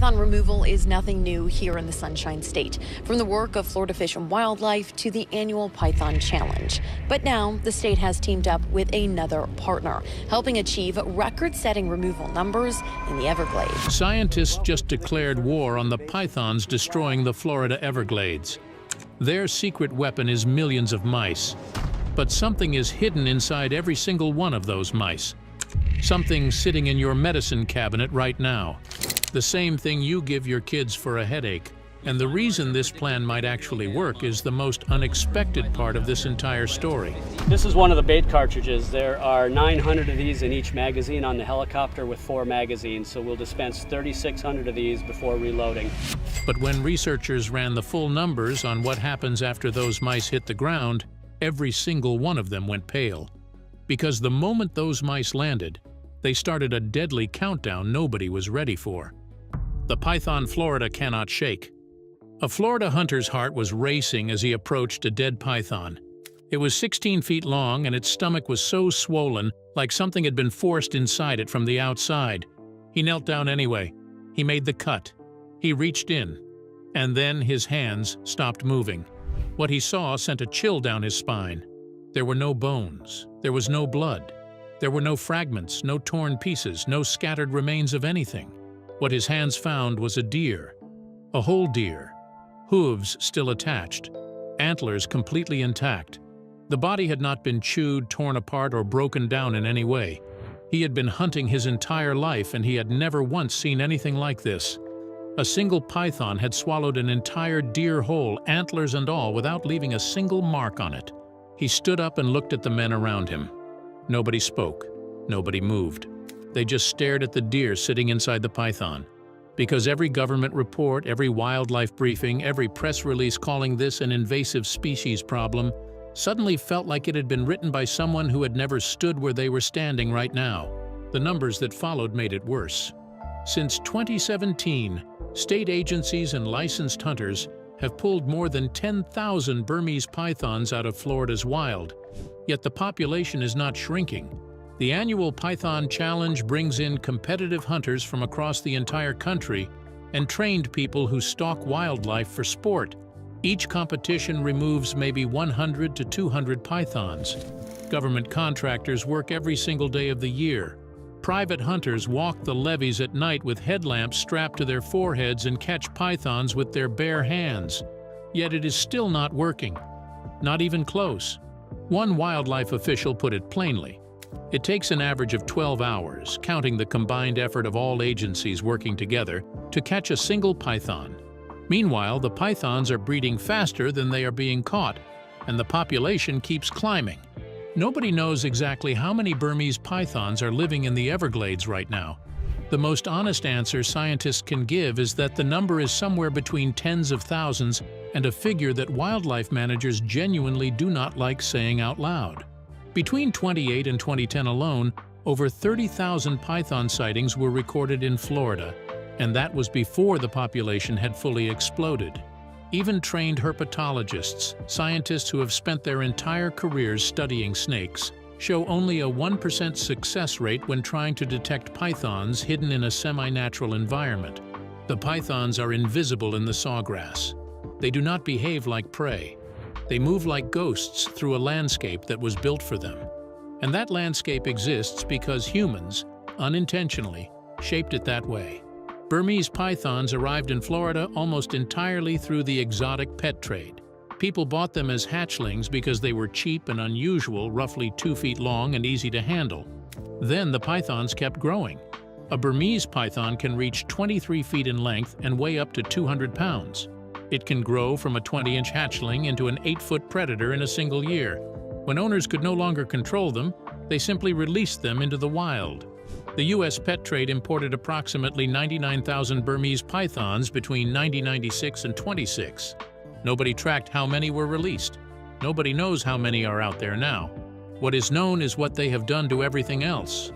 Python removal is nothing new here in the Sunshine State, from the work of Florida Fish and Wildlife to the annual Python Challenge. But now the state has teamed up with another partner, helping achieve record-setting removal numbers in the Everglades. Scientists just declared war on the pythons destroying the Florida Everglades. Their secret weapon is millions of mice. But something is hidden inside every single one of those mice. Something sitting in your medicine cabinet right now. The same thing you give your kids for a headache. And the reason this plan might actually work is the most unexpected part of this entire story. This is one of the bait cartridges. There are 900 of these in each magazine on the helicopter with 4 magazines, so we'll dispense 3,600 of these before reloading. But when researchers ran the full numbers on what happens after those mice hit the ground, every single one of them went pale. Because the moment those mice landed, they started a deadly countdown nobody was ready for. The python Florida cannot shake. A Florida hunter's heart was racing as he approached a dead python. It was 16 feet long and its stomach was so swollen, like something had been forced inside it from the outside. He knelt down anyway. He made the cut. He reached in. And then his hands stopped moving. What he saw sent a chill down his spine. There were no bones. There was no blood. There were no fragments, no torn pieces, no scattered remains of anything. What his hands found was a deer. A whole deer. Hooves still attached. Antlers completely intact. The body had not been chewed, torn apart, or broken down in any way. He had been hunting his entire life and he had never once seen anything like this. A single python had swallowed an entire deer whole, antlers and all, without leaving a single mark on it. He stood up and looked at the men around him. Nobody spoke. Nobody moved. They just stared at the deer sitting inside the python. Because every government report, every wildlife briefing, every press release calling this an invasive species problem suddenly felt like it had been written by someone who had never stood where they were standing right now. The numbers that followed made it worse. Since 2017, state agencies and licensed hunters have pulled more than 10,000 Burmese pythons out of Florida's wild. Yet the population is not shrinking. The annual Python Challenge brings in competitive hunters from across the entire country and trained people who stalk wildlife for sport. Each competition removes maybe 100 to 200 pythons. Government contractors work every single day of the year. Private hunters walk the levees at night with headlamps strapped to their foreheads and catch pythons with their bare hands. Yet it is still not working. Not even close. One wildlife official put it plainly. It takes an average of 12 hours, counting the combined effort of all agencies working together, to catch a single python. Meanwhile, the pythons are breeding faster than they are being caught, and the population keeps climbing. Nobody knows exactly how many Burmese pythons are living in the Everglades right now. The most honest answer scientists can give is that the number is somewhere between tens of thousands and a figure that wildlife managers genuinely do not like saying out loud. Between 2008 and 2010 alone, over 30,000 python sightings were recorded in Florida, and that was before the population had fully exploded. Even trained herpetologists, scientists who have spent their entire careers studying snakes, show only a 1% success rate when trying to detect pythons hidden in a semi-natural environment. The pythons are invisible in the sawgrass. They do not behave like prey. They move like ghosts through a landscape that was built for them. And that landscape exists because humans, unintentionally, shaped it that way. Burmese pythons arrived in Florida almost entirely through the exotic pet trade. People bought them as hatchlings because they were cheap and unusual, roughly 2 feet long and easy to handle. Then the pythons kept growing. A Burmese python can reach 23 feet in length and weigh up to 200 pounds. It can grow from a 20-inch hatchling into an 8-foot predator in a single year. When owners could no longer control them, they simply released them into the wild. The U.S. pet trade imported approximately 99,000 Burmese pythons between 1996 and 26. Nobody tracked how many were released. Nobody knows how many are out there now. What is known is what they have done to everything else.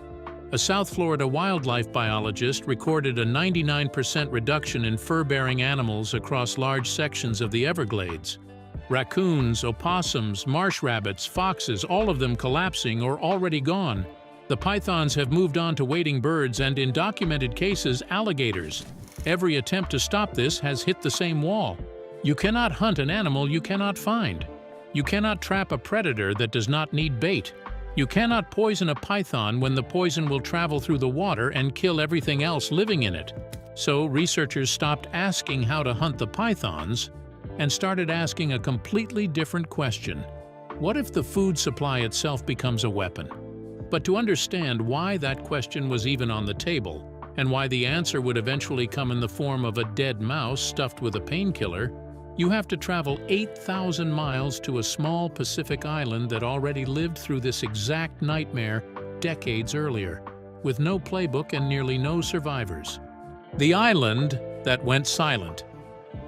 A South Florida wildlife biologist recorded a 99% reduction in fur-bearing animals across large sections of the Everglades. Raccoons, opossums, marsh rabbits, foxes, all of them collapsing or already gone. The pythons have moved on to wading birds and, in documented cases, alligators. Every attempt to stop this has hit the same wall. You cannot hunt an animal you cannot find. You cannot trap a predator that does not need bait. You cannot poison a python when the poison will travel through the water and kill everything else living in it. So researchers stopped asking how to hunt the pythons and started asking a completely different question. What if the food supply itself becomes a weapon? But to understand why that question was even on the table, and why the answer would eventually come in the form of a dead mouse stuffed with a painkiller, you have to travel 8,000 miles to a small Pacific island that already lived through this exact nightmare decades earlier, with no playbook and nearly no survivors. The island that went silent.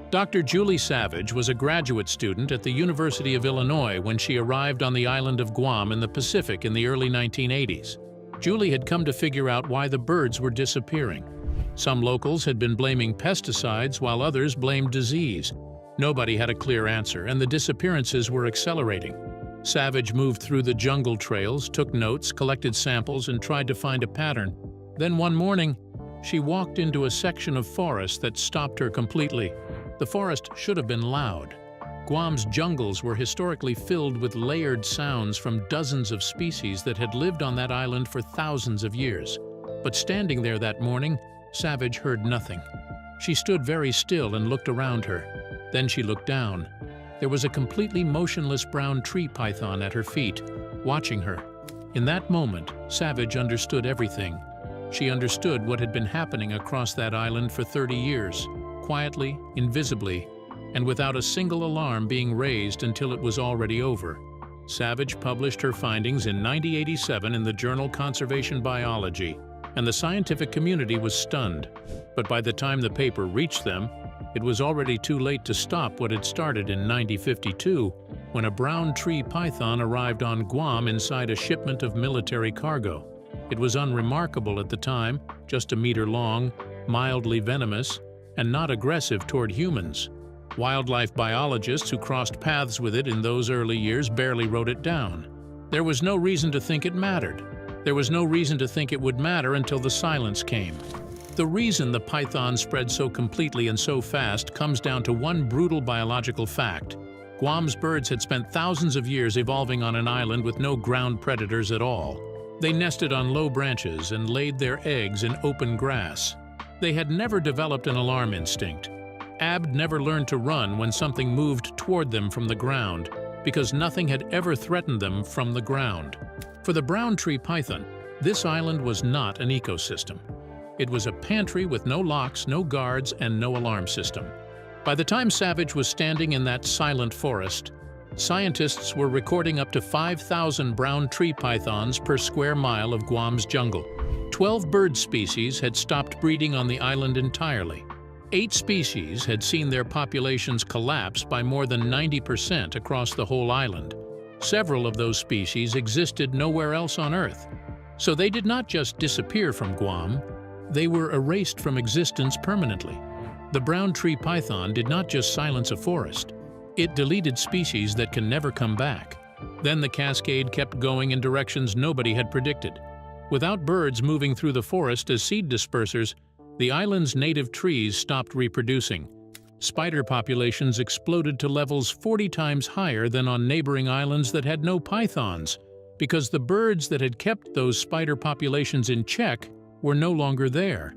Dr. Julie Savage was a graduate student at the University of Illinois when she arrived on the island of Guam in the Pacific in the early 1980s. Julie had come to figure out why the birds were disappearing. Some locals had been blaming pesticides while others blamed disease. Nobody had a clear answer, and the disappearances were accelerating. Savage moved through the jungle trails, took notes, collected samples, and tried to find a pattern. Then one morning, she walked into a section of forest that stopped her completely. The forest should have been loud. Guam's jungles were historically filled with layered sounds from dozens of species that had lived on that island for thousands of years. But standing there that morning, Savage heard nothing. She stood very still and looked around her. Then she looked down. There was a completely motionless brown tree python at her feet, watching her. In that moment, Savage understood everything. She understood what had been happening across that island for 30 years, quietly, invisibly, and without a single alarm being raised until it was already over. Savage published her findings in 1987 in the journal Conservation Biology, and the scientific community was stunned. But by the time the paper reached them, it was already too late to stop what had started in 1952, when a brown tree python arrived on Guam inside a shipment of military cargo. It was unremarkable at the time, just a meter long, mildly venomous, and not aggressive toward humans. Wildlife biologists who crossed paths with it in those early years barely wrote it down. There was no reason to think it mattered. There was no reason to think it would matter until the silence came. The reason the python spread so completely and so fast comes down to one brutal biological fact. Guam's birds had spent thousands of years evolving on an island with no ground predators at all. They nested on low branches and laid their eggs in open grass. They had never developed an alarm instinct. Abd never learned to run when something moved toward them from the ground, because nothing had ever threatened them from the ground. For the brown tree python, this island was not an ecosystem. It was a pantry with no locks, no guards, and no alarm system. By the time Savage was standing in that silent forest, scientists were recording up to 5,000 brown tree pythons per square mile of Guam's jungle. 12 bird species had stopped breeding on the island entirely. 8 species had seen their populations collapse by more than 90% across the whole island. Several of those species existed nowhere else on Earth. So they did not just disappear from Guam, they were erased from existence permanently. The brown tree python did not just silence a forest. It deleted species that can never come back. Then the cascade kept going in directions nobody had predicted. Without birds moving through the forest as seed dispersers, the island's native trees stopped reproducing. Spider populations exploded to levels 40 times higher than on neighboring islands that had no pythons, because the birds that had kept those spider populations in check were no longer there.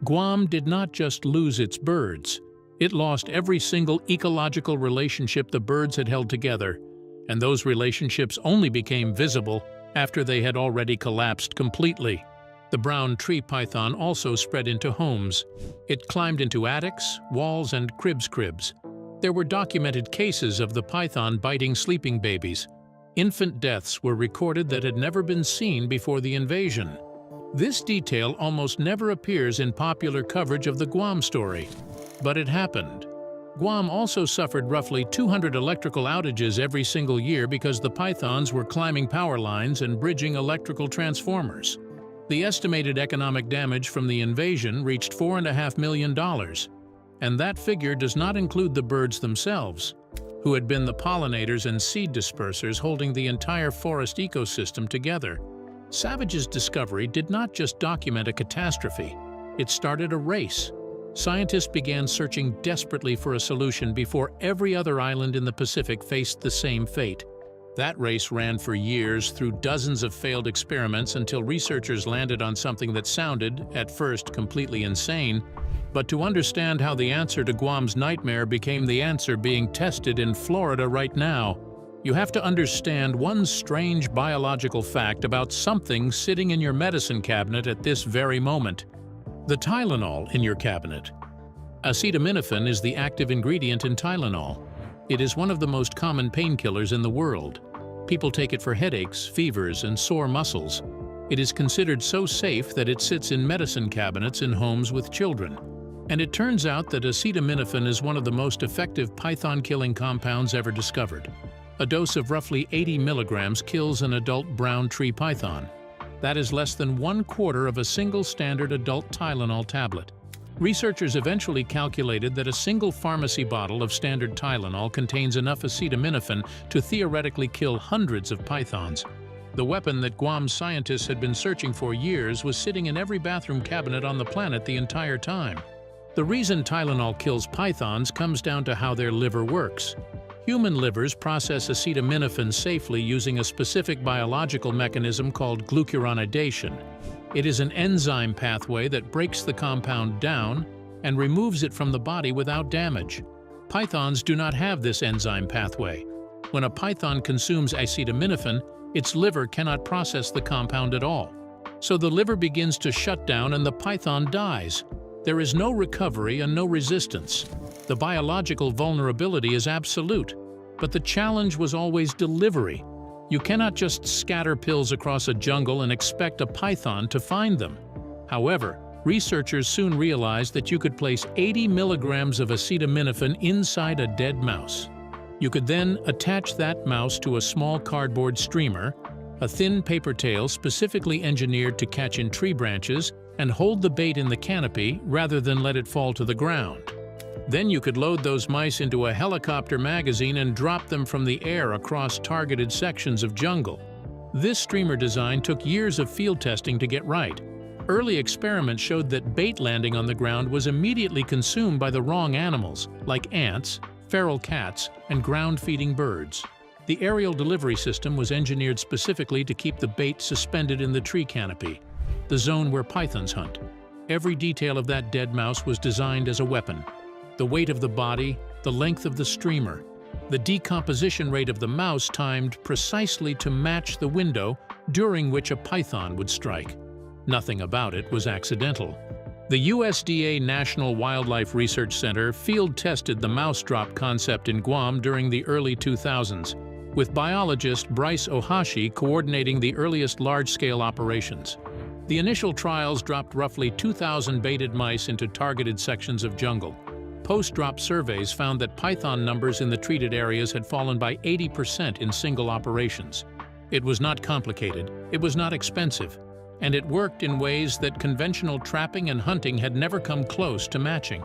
Guam did not just lose its birds. It lost every single ecological relationship the birds had held together, and those relationships only became visible after they had already collapsed completely. The brown tree python also spread into homes. It climbed into attics, walls, and cribs. There were documented cases of the python biting sleeping babies. Infant deaths were recorded that had never been seen before the invasion. This detail almost never appears in popular coverage of the Guam story, but it happened. Guam also suffered roughly 200 electrical outages every single year because the pythons were climbing power lines and bridging electrical transformers. The estimated economic damage from the invasion reached $4.5 million, and that figure does not include the birds themselves, who had been the pollinators and seed dispersers holding the entire forest ecosystem together. Savage's discovery did not just document a catastrophe, it started a race. scientists began searching desperately for a solution before every other island in the Pacific faced the same fate. That race ran for years through dozens of failed experiments until researchers landed on something that sounded, at first, completely insane. But to understand how the answer to Guam's nightmare became the answer being tested in Florida right now, you have to understand one strange biological fact about something sitting in your medicine cabinet at this very moment. The Tylenol in your cabinet. Acetaminophen is the active ingredient in Tylenol. It is one of the most common painkillers in the world. People take it for headaches, fevers, and sore muscles. It is considered so safe that it sits in medicine cabinets in homes with children. And it turns out that acetaminophen is one of the most effective python-killing compounds ever discovered. A dose of roughly 80 milligrams kills an adult brown tree python. That is less than 1/4 of a single standard adult Tylenol tablet. Researchers eventually calculated that a single pharmacy bottle of standard Tylenol contains enough acetaminophen to theoretically kill hundreds of pythons. The weapon that Guam scientists had been searching for years was sitting in every bathroom cabinet on the planet the entire time. The reason Tylenol kills pythons comes down to how their liver works. Human livers process acetaminophen safely using a specific biological mechanism called glucuronidation. It is an enzyme pathway that breaks the compound down and removes it from the body without damage. Pythons do not have this enzyme pathway. When a python consumes acetaminophen, its liver cannot process the compound at all. So the liver begins to shut down and the python dies. There is no recovery and no resistance. The biological vulnerability is absolute, but the challenge was always delivery. You cannot just scatter pills across a jungle and expect a python to find them. However, researchers soon realized that you could place 80 milligrams of acetaminophen inside a dead mouse. You could then attach that mouse to a small cardboard streamer, a thin paper tail specifically engineered to catch in tree branches, and hold the bait in the canopy rather than let it fall to the ground. Then you could load those mice into a helicopter magazine and drop them from the air across targeted sections of jungle. This streamer design took years of field testing to get right. Early experiments showed that bait landing on the ground was immediately consumed by the wrong animals, like ants, feral cats, and ground-feeding birds. The aerial delivery system was engineered specifically to keep the bait suspended in the tree canopy, the zone where pythons hunt. Every detail of that dead mouse was designed as a weapon. The weight of the body, the length of the streamer, the decomposition rate of the mouse timed precisely to match the window during which a python would strike. Nothing about it was accidental. The USDA National Wildlife Research Center field-tested the mouse drop concept in Guam during the early 2000s, with biologist Bryce Ohashi coordinating the earliest large-scale operations. The initial trials dropped roughly 2,000 baited mice into targeted sections of jungle. Post-drop surveys found that python numbers in the treated areas had fallen by 80% in single operations. It was not complicated, it was not expensive, and it worked in ways that conventional trapping and hunting had never come close to matching.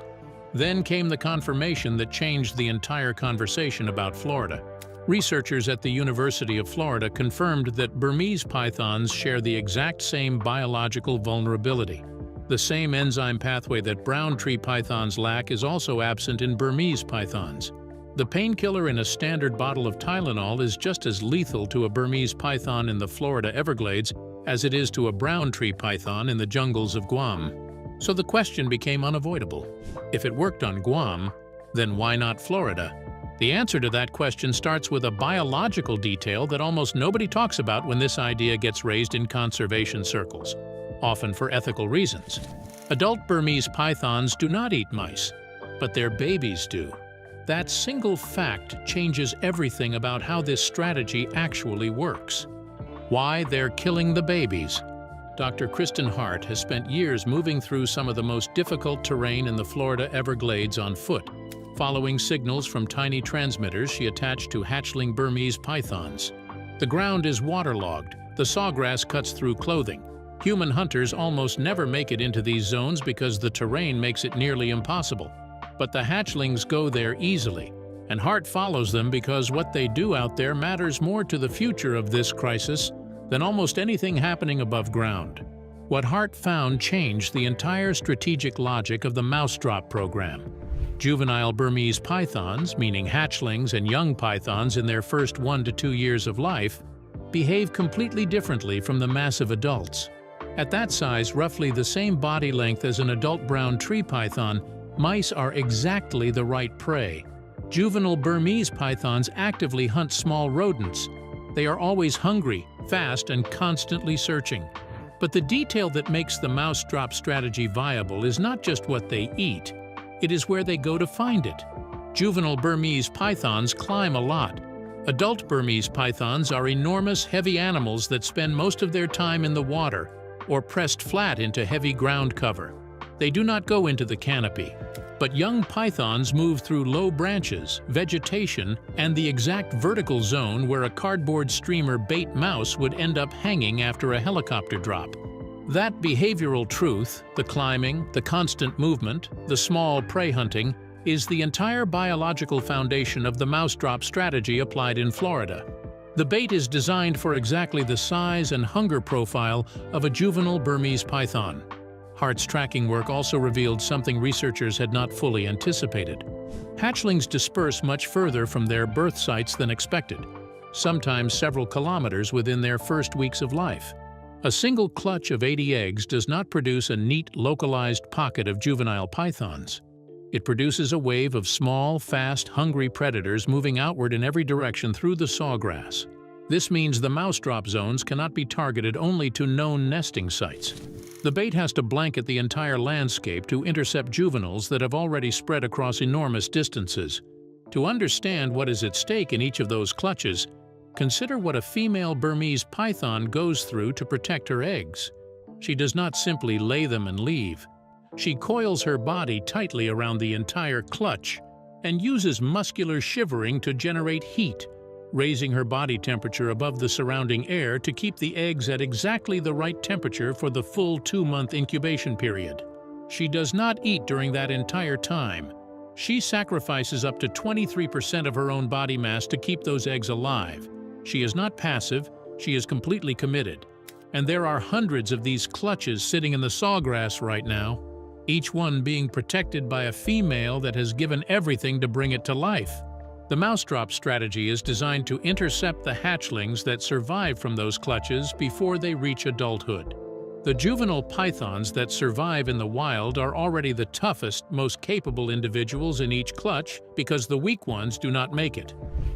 Then came the confirmation that changed the entire conversation about Florida. Researchers at the University of Florida confirmed that Burmese pythons share the exact same biological vulnerability. The same enzyme pathway that brown tree pythons lack is also absent in Burmese pythons. The painkiller in a standard bottle of Tylenol is just as lethal to a Burmese python in the Florida Everglades as it is to a brown tree python in the jungles of Guam. So the question became unavoidable. If it worked on Guam, then why not Florida? The answer to that question starts with a biological detail that almost nobody talks about when this idea gets raised in conservation circles, often for ethical reasons. Adult Burmese pythons do not eat mice, but their babies do. That single fact changes everything about how this strategy actually works. Why they're killing the babies. Dr. Kristen Hart has spent years moving through some of the most difficult terrain in the Florida Everglades on foot, following signals from tiny transmitters she attached to hatchling Burmese pythons. The ground is waterlogged, the sawgrass cuts through clothing. Human hunters almost never make it into these zones because the terrain makes it nearly impossible. But the hatchlings go there easily, and Hart follows them because what they do out there matters more to the future of this crisis than almost anything happening above ground. What Hart found changed the entire strategic logic of the mousetrap program. Juvenile Burmese pythons, meaning hatchlings and young pythons in their first 1 to 2 years of life, behave completely differently from the massive adults. At that size, roughly the same body length as an adult brown tree python, mice are exactly the right prey. Juvenile Burmese pythons actively hunt small rodents. They are always hungry, fast, and constantly searching. But the detail that makes the mousetrap strategy viable is not just what they eat, it is where they go to find it. Juvenile Burmese pythons climb a lot. Adult Burmese pythons are enormous, heavy animals that spend most of their time in the water or pressed flat into heavy ground cover. They do not go into the canopy. But young pythons move through low branches, vegetation, and the exact vertical zone where a cardboard streamer bait mouse would end up hanging after a helicopter drop. That behavioral truth, the climbing, the constant movement, the small prey hunting, is the entire biological foundation of the mousetrap strategy applied in Florida. The bait is designed for exactly the size and hunger profile of a juvenile Burmese python. Hart's tracking work also revealed something researchers had not fully anticipated. Hatchlings disperse much further from their birth sites than expected, sometimes several kilometers within their first weeks of life. A single clutch of 80 eggs does not produce a neat, localized pocket of juvenile pythons. It produces a wave of small, fast, hungry predators moving outward in every direction through the sawgrass. This means the mousetrap zones cannot be targeted only to known nesting sites. The bait has to blanket the entire landscape to intercept juveniles that have already spread across enormous distances. To understand what is at stake in each of those clutches, consider what a female Burmese python goes through to protect her eggs. She does not simply lay them and leave. She coils her body tightly around the entire clutch and uses muscular shivering to generate heat, raising her body temperature above the surrounding air to keep the eggs at exactly the right temperature for the full 2-month incubation period. She does not eat during that entire time. She sacrifices up to 23% of her own body mass to keep those eggs alive. She is not passive, she is completely committed. And there are hundreds of these clutches sitting in the sawgrass right now, each one being protected by a female that has given everything to bring it to life. The mousetrap strategy is designed to intercept the hatchlings that survive from those clutches before they reach adulthood. The juvenile pythons that survive in the wild are already the toughest, most capable individuals in each clutch because the weak ones do not make it.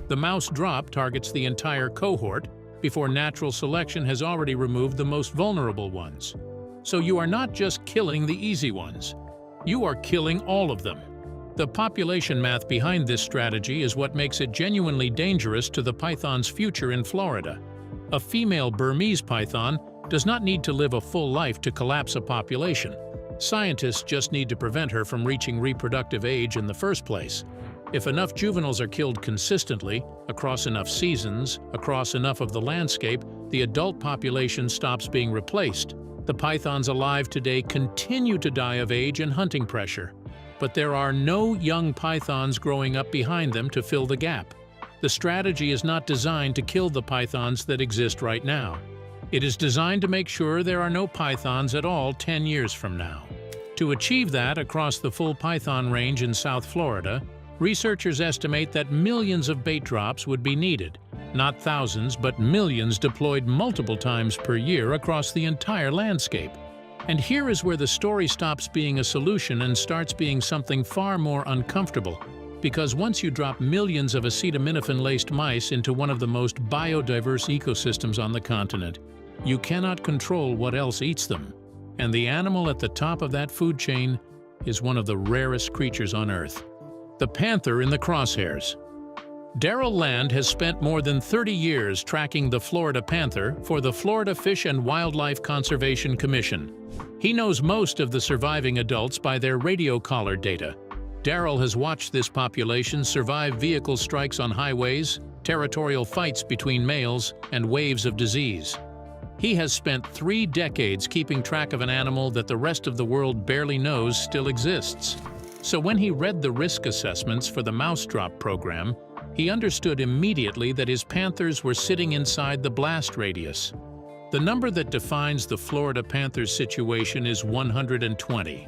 The mouse drop targets the entire cohort before natural selection has already removed the most vulnerable ones. So you are not just killing the easy ones, you are killing all of them. The population math behind this strategy is what makes it genuinely dangerous to the python's future in Florida. A female Burmese python does not need to live a full life to collapse a population. Scientists just need to prevent her from reaching reproductive age in the first place. If enough juveniles are killed consistently, across enough seasons, across enough of the landscape, the adult population stops being replaced. The pythons alive today continue to die of age and hunting pressure. But there are no young pythons growing up behind them to fill the gap. The strategy is not designed to kill the pythons that exist right now. It is designed to make sure there are no pythons at all 10 years from now. To achieve that across the full python range in South Florida, researchers estimate that millions of bait drops would be needed, not thousands, but millions deployed multiple times per year across the entire landscape. And here is where the story stops being a solution and starts being something far more uncomfortable. Because once you drop millions of acetaminophen-laced mice into one of the most biodiverse ecosystems on the continent, you cannot control what else eats them. And the animal at the top of that food chain is one of the rarest creatures on Earth. The panther in the crosshairs. Darrell Land has spent more than 30 years tracking the Florida panther for the Florida Fish and Wildlife Conservation Commission. He knows most of the surviving adults by their radio collar data. Darrell has watched this population survive vehicle strikes on highways, territorial fights between males, and waves of disease. He has spent 3 decades keeping track of an animal that the rest of the world barely knows still exists. So when he read the risk assessments for the mousetrap program, he understood immediately that his panthers were sitting inside the blast radius. The number that defines the Florida panther's situation is 120.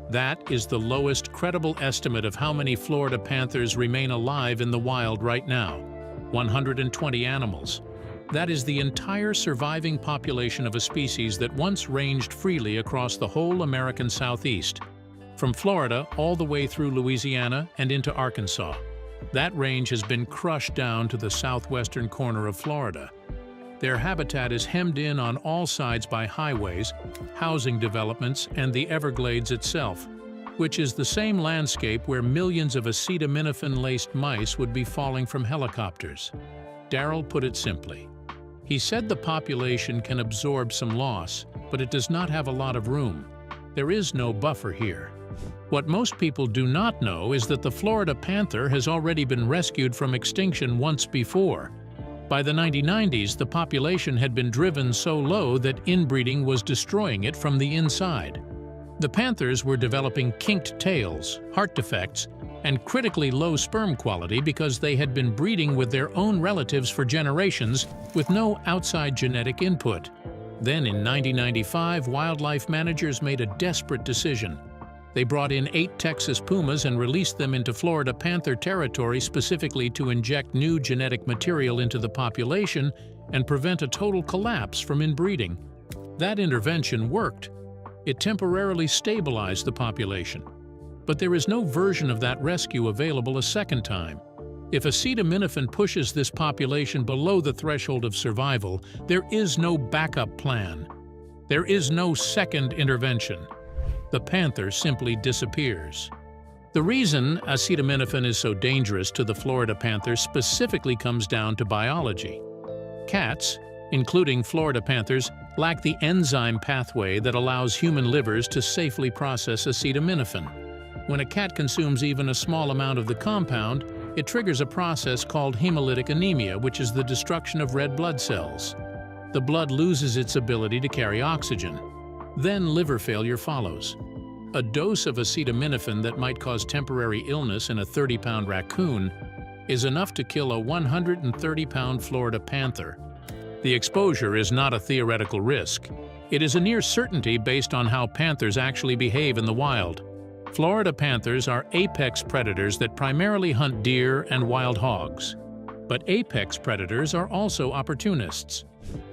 That is the lowest credible estimate of how many Florida panthers remain alive in the wild right now. 120 animals. That is the entire surviving population of a species that once ranged freely across the whole American Southeast, from Florida all the way through Louisiana and into Arkansas. That range has been crushed down to the southwestern corner of Florida. Their habitat is hemmed in on all sides by highways, housing developments, and the Everglades itself, which is the same landscape where millions of acetaminophen-laced mice would be falling from helicopters. Darrell put it simply. He said the population can absorb some loss, but it does not have a lot of room. There is no buffer here. What most people do not know is that the Florida panther has already been rescued from extinction once before. By the 1990s, the population had been driven so low that inbreeding was destroying it from the inside. The panthers were developing kinked tails, heart defects, and critically low sperm quality because they had been breeding with their own relatives for generations with no outside genetic input. Then in 1995, wildlife managers made a desperate decision. They brought in 8 Texas pumas and released them into Florida panther territory specifically to inject new genetic material into the population and prevent a total collapse from inbreeding. That intervention worked. It temporarily stabilized the population. But there is no version of that rescue available a second time. If acetaminophen pushes this population below the threshold of survival, there is no backup plan. There is no second intervention. The panther simply disappears. The reason acetaminophen is so dangerous to the Florida panther specifically comes down to biology. Cats, including Florida panthers, lack the enzyme pathway that allows human livers to safely process acetaminophen. When a cat consumes even a small amount of the compound, it triggers a process called hemolytic anemia, which is the destruction of red blood cells. The blood loses its ability to carry oxygen. Then liver failure follows. A dose of acetaminophen that might cause temporary illness in a 30-pound raccoon is enough to kill a 130-pound Florida panther. The exposure is not a theoretical risk. It is a near certainty based on how panthers actually behave in the wild. Florida panthers are apex predators that primarily hunt deer and wild hogs. But apex predators are also opportunists.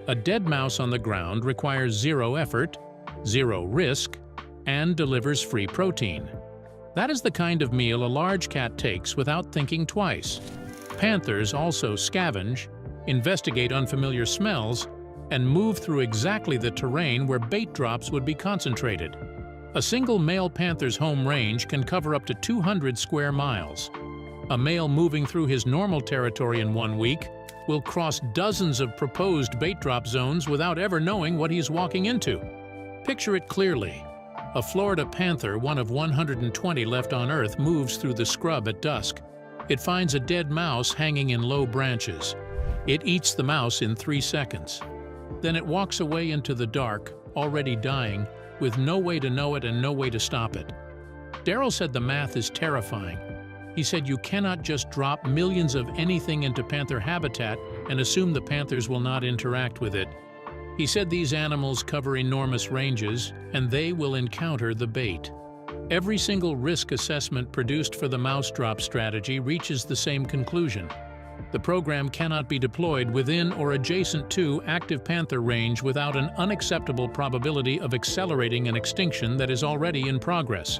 A dead mouse on the ground requires zero effort, zero risk, and delivers free protein. That is the kind of meal a large cat takes without thinking twice. Panthers also scavenge, investigate unfamiliar smells, and move through exactly the terrain where bait drops would be concentrated. A single male panther's home range can cover up to 200 square miles. A male moving through his normal territory in 1 week will cross dozens of proposed bait drop zones without ever knowing what he's walking into. Picture it clearly. A Florida panther, one of 120 left on Earth, moves through the scrub at dusk. It finds a dead mouse hanging in low branches. It eats the mouse in 3 seconds. Then it walks away into the dark, already dying, with no way to know it and no way to stop it. Darrell said the math is terrifying. He said you cannot just drop millions of anything into panther habitat and assume the panthers will not interact with it. He said these animals cover enormous ranges, and they will encounter the bait. Every single risk assessment produced for the mouse drop strategy reaches the same conclusion. The program cannot be deployed within or adjacent to active panther range without an unacceptable probability of accelerating an extinction that is already in progress.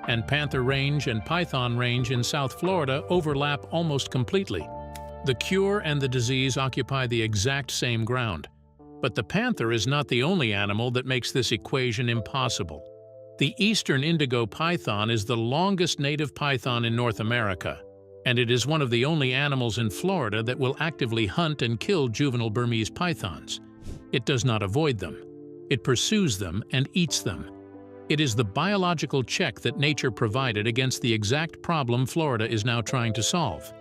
And panther range and python range in South Florida overlap almost completely. The cure and the disease occupy the exact same ground. But the panther is not the only animal that makes this equation impossible. The eastern indigo python is the longest native python in North America, and it is one of the only animals in Florida that will actively hunt and kill juvenile Burmese pythons. It does not avoid them. It pursues them and eats them. It is the biological check that nature provided against the exact problem Florida is now trying to solve.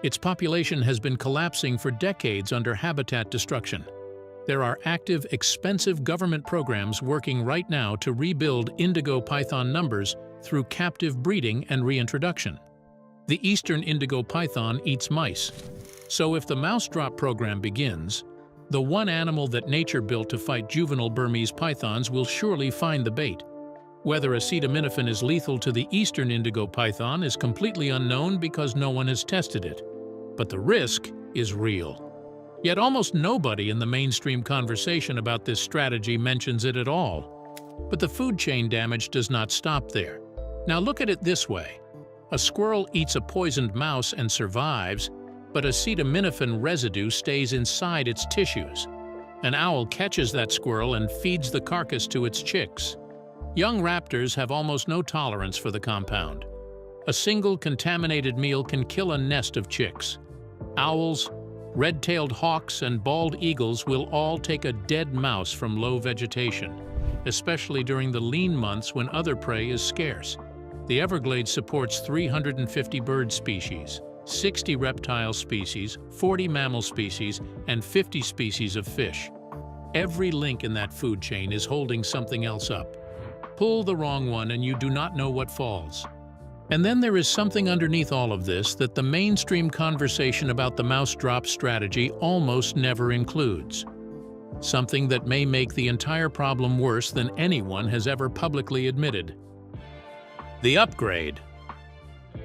Its population has been collapsing for decades under habitat destruction. There are active, expensive government programs working right now to rebuild indigo python numbers through captive breeding and reintroduction. The eastern indigo python eats mice. So if the mouse drop program begins, The one animal that nature built to fight juvenile Burmese pythons will surely find the bait. Whether acetaminophen is lethal to the eastern indigo python is completely unknown because no one has tested it. But the risk is real. Yet almost nobody in the mainstream conversation about this strategy mentions it at all. But the food chain damage does not stop there. Now look at it this way. A squirrel eats a poisoned mouse and survives, but acetaminophen residue stays inside its tissues. An owl catches that squirrel and feeds the carcass to its chicks. Young raptors have almost no tolerance for the compound. A single contaminated meal can kill a nest of chicks. Owls, red-tailed hawks, and bald eagles will all take a dead mouse from low vegetation, especially during the lean months when other prey is scarce. The Everglades supports 350 bird species, 60 reptile species, 40 mammal species, and 50 species of fish. Every link in that food chain is holding something else up. Pull the wrong one and you do not know what falls. And then there is something underneath all of this that the mainstream conversation about the mouse drop strategy almost never includes. Something that may make the entire problem worse than anyone has ever publicly admitted. The upgrade.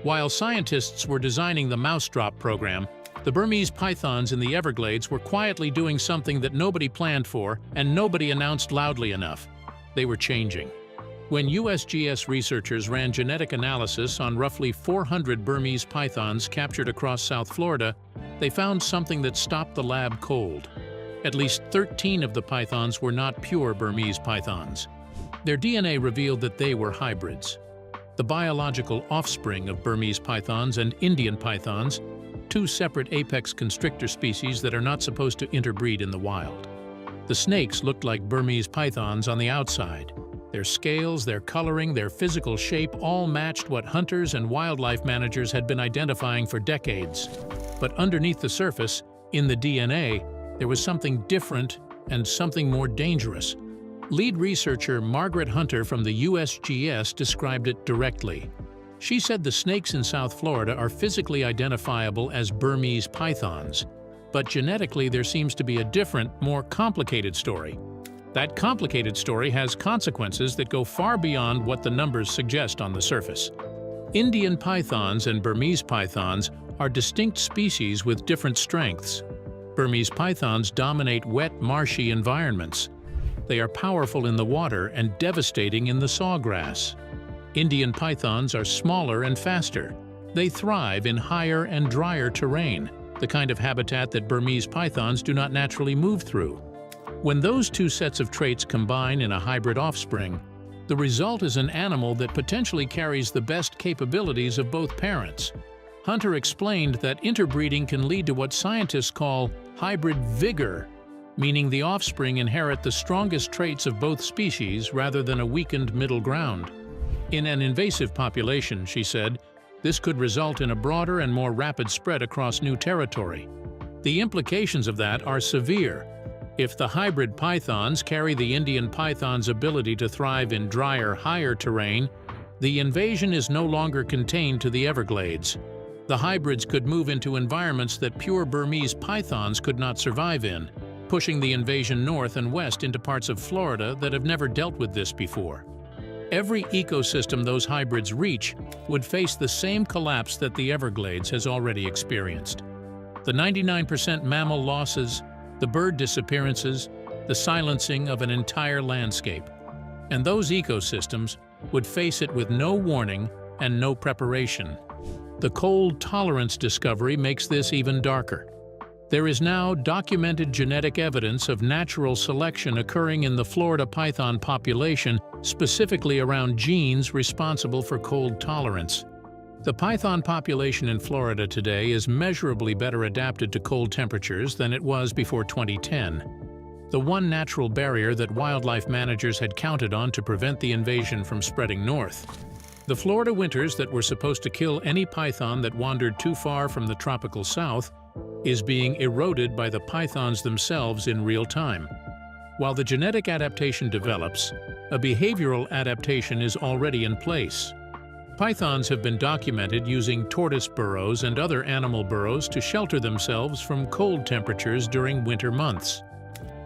While scientists were designing the mouse drop program, the Burmese pythons in the Everglades were quietly doing something that nobody planned for and nobody announced loudly enough. They were changing. When USGS researchers ran genetic analysis on roughly 400 Burmese pythons captured across South Florida, they found something that stopped the lab cold. At least 13 of the pythons were not pure Burmese pythons. Their DNA revealed that they were hybrids, the biological offspring of Burmese pythons and Indian pythons, two separate apex constrictor species that are not supposed to interbreed in the wild. The snakes looked like Burmese pythons on the outside. Their scales, their coloring, their physical shape all matched what hunters and wildlife managers had been identifying for decades. But underneath the surface, in the DNA, there was something different and something more dangerous. Lead researcher Margaret Hunter from the USGS described it directly. She said the snakes in South Florida are physically identifiable as Burmese pythons, but genetically there seems to be a different, more complicated story. That complicated story has consequences that go far beyond what the numbers suggest on the surface. Indian pythons and Burmese pythons are distinct species with different strengths. Burmese pythons dominate wet, marshy environments. They are powerful in the water and devastating in the sawgrass. Indian pythons are smaller and faster. They thrive in higher and drier terrain, the kind of habitat that Burmese pythons do not naturally move through. When those two sets of traits combine in a hybrid offspring, the result is an animal that potentially carries the best capabilities of both parents. Hunter explained that interbreeding can lead to what scientists call hybrid vigor, meaning the offspring inherit the strongest traits of both species rather than a weakened middle ground. In an invasive population, she said, this could result in a broader and more rapid spread across new territory. The implications of that are severe. If the hybrid pythons carry the Indian python's ability to thrive in drier, higher terrain, the invasion is no longer contained to the Everglades. The hybrids could move into environments that pure Burmese pythons could not survive in, pushing the invasion north and west into parts of Florida that have never dealt with this before. Every ecosystem those hybrids reach would face the same collapse that the Everglades has already experienced. The 99% mammal losses, the bird disappearances, the silencing of an entire landscape. And those ecosystems would face it with no warning and no preparation. The cold tolerance discovery makes this even darker. There is now documented genetic evidence of natural selection occurring in the Florida python population, specifically around genes responsible for cold tolerance. The python population in Florida today is measurably better adapted to cold temperatures than it was before 2010. The one natural barrier that wildlife managers had counted on to prevent the invasion from spreading north. The Florida winters that were supposed to kill any python that wandered too far from the tropical south is being eroded by the pythons themselves in real time. While the genetic adaptation develops, a behavioral adaptation is already in place. Pythons have been documented using tortoise burrows and other animal burrows to shelter themselves from cold temperatures during winter months.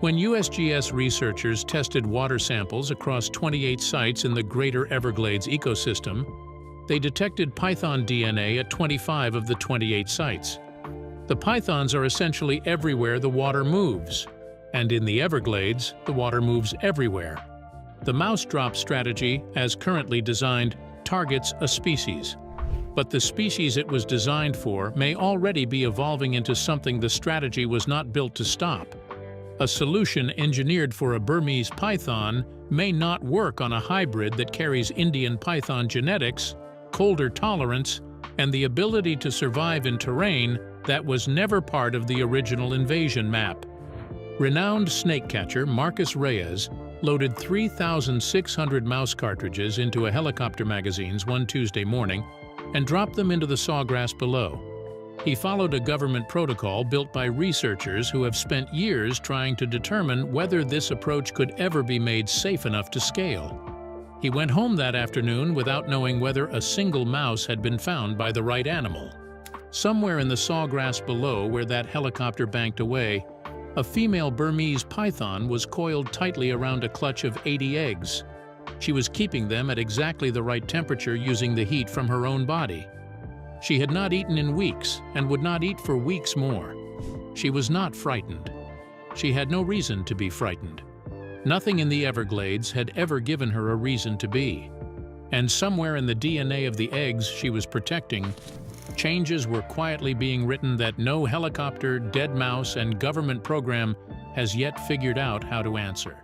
When USGS researchers tested water samples across 28 sites in the Greater Everglades ecosystem, they detected python DNA at 25 of the 28 sites. The pythons are essentially everywhere the water moves, and in the Everglades, the water moves everywhere. The mouse drop strategy, as currently designed, targets a species. But the species it was designed for may already be evolving into something the strategy was not built to stop. A solution engineered for a Burmese python may not work on a hybrid that carries Indian python genetics, colder tolerance, and the ability to survive in terrain that was never part of the original invasion map. Renowned snake catcher Marcus Reyes loaded 3,600 mouse cartridges into a helicopter magazines one Tuesday morning and dropped them into the sawgrass below. He followed a government protocol built by researchers who have spent years trying to determine whether this approach could ever be made safe enough to scale. He went home that afternoon without knowing whether a single mouse had been found by the right animal. Somewhere in the sawgrass below where that helicopter banked away, a female Burmese python was coiled tightly around a clutch of 80 eggs. She was keeping them at exactly the right temperature using the heat from her own body. She had not eaten in weeks and would not eat for weeks more. She was not frightened. She had no reason to be frightened. Nothing in the Everglades had ever given her a reason to be. And somewhere in the DNA of the eggs she was protecting, changes were quietly being written that no helicopter, dead mouse, and government program has yet figured out how to answer.